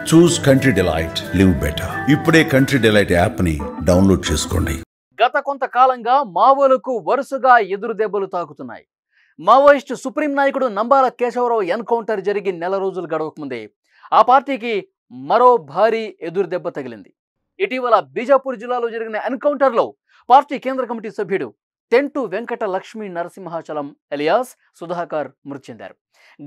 చూస్ country delight, live better. ఇప్పుడే country delight app ని download చేసుకోండి. గత కొంతకాలంగా మావోలకు వరుసగా ఎదురు దెబ్బలు తాకుతున్నాయి. మావోయిస్టు సుప్రీం నాయకుడు నంబాల కేశవరావు ఎన్కౌంటర్ జరిగి నెల రోజులు గడవకముందే ఆ పార్టీకి మరో భారీ ఎదురు దెబ్బ తగిలింది. ఇటీవల బీజాపూర్ జిల్లాలో జరిగిన ఎన్కౌంటర్లో పార్టీ కేంద్ర కమిటీ సభ్యుడు తెంటు వెంకట లక్ష్మీ నరసింహాచలం ఎలియాస్ సుధాకర్ మృతి చెందారు.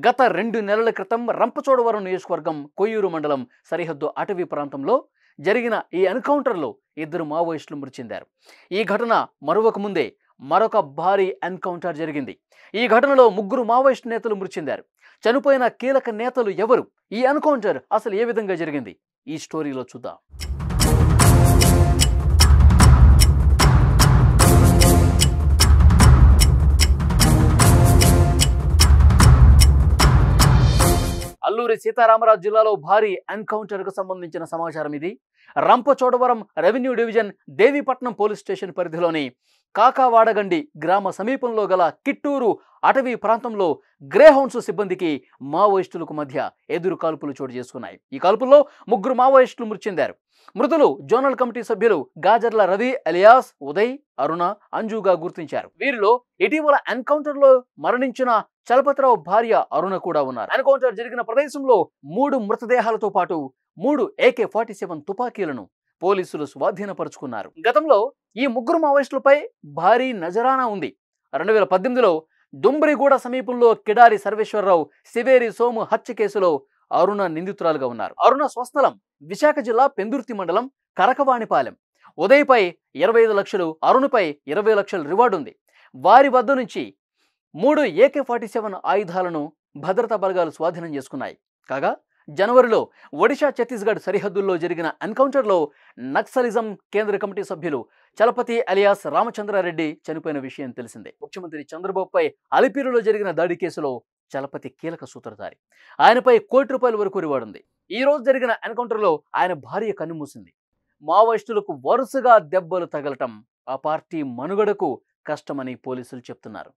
గత 2 నెలల క్రితం రంపచోడవరం నియోజకవర్గం కొయ్యూరు మండలం సరిహద్దు అటవీ ప్రాంతంలో జరిగిన ఈ ఎన్కౌంటర్లో 2 మావోయిస్టులు మృతి చెందారు. ఈ ఘటన మరొక ముందే మరొక భారీ ఎన్కౌంటర్ జరిగింది. ఈ ఘటనలో 3 మావోయిస్టు నేతలు మృతి చెందారు. చనిపోయిన కీలక నేతలు ఎవరు? ఈ ఎన్కౌంటర్ అసలు ఏ విధంగా జరిగింది? ఈ స్టోరీలో చూద్దాం. అల్లూరి సీతారామరాజు జిల్లాలో భారీ ఎన్కౌంటర్ కు సంబంధించిన సమాచారం ఇది. Rampachodavaram revenue division Devipatnam police station పరిధిలోని కాకావాడగండి గ్రామ సమీపంలో గల కిట్టూరు అటవీ ప్రాంతంలో గ్రేహౌండ్స్ సిబ్బందికి మావోయిస్టులకు మధ్య ఎదురు కాల్పులు చోటు చేసుకున్నాయి. ఈ కాల్పుల్లో 3 మావోయిస్టులు మృతి చెందారు. మృతులు జోనల్ కమిటీ సభ్యులు గాజర్ల రవి ఎలియాస్, ఉదయ్, అరుణ, అంజుగా గుర్తించారు. వీరిలో ఇటీవల ఎన్కౌంటర్ లో మరణించిన చలపతిరావు భార్య అరుణ కూడా ఉన్నారు. ఎన్కౌంటర్ జరిగిన ప్రదేశంలో 3 మృతదేహాలతో పాటు 3 AK-47 తుపాకీలను పోలీసులు స్వాధీనపరుచుకున్నారు. గతంలో ఈ 3 మావోయిస్టులపై భారీ నజరానా ఉంది. 2018లో దుంబ్రిగూడ సమీపంలో కిడారి సర్వేశ్వరరావు, శివేరి సోము హత్య కేసులో అరుణ నిందితురాలుగా ఉన్నారు. అరుణ స్వస్థలం విశాఖ జిల్లా పెందుర్తి మండలం కరకవాణిపాలెం. ఉదయ్పై 25 లక్షలు, అరుణపై 20 లక్షల రివార్డు ఉంది. వారి వద్ద నుంచి 3 AK-47 ఆయుధాలను భద్రతా బలగాలు స్వాధీనం చేసుకున్నాయి. కాగా జనవరిలో ఒడిశా ఛత్తీస్గఢ్ సరిహద్దుల్లో జరిగిన ఎన్కౌంటర్లో నక్సలిజం కేంద్ర కమిటీ సభ్యులు చలపతి అలియాస్ రామచంద్రారెడ్డి చనిపోయిన విషయం తెలిసిందే. ముఖ్యమంత్రి చంద్రబాబుపై అలిపిరిలో జరిగిన దాడి కేసులో చలపతి కీలక సూత్రధారి. ఆయనపై ₹1 వరకు రివార్డు ఉంది. ఈ రోజు జరిగిన ఎన్కౌంటర్లో ఆయన భార్య కన్నుమూసింది. మావోయిస్టులకు వరుసగా దెబ్బలు తగలటం ఆ పార్టీ మనుగడకు కష్టమని పోలీసులు చెప్తున్నారు.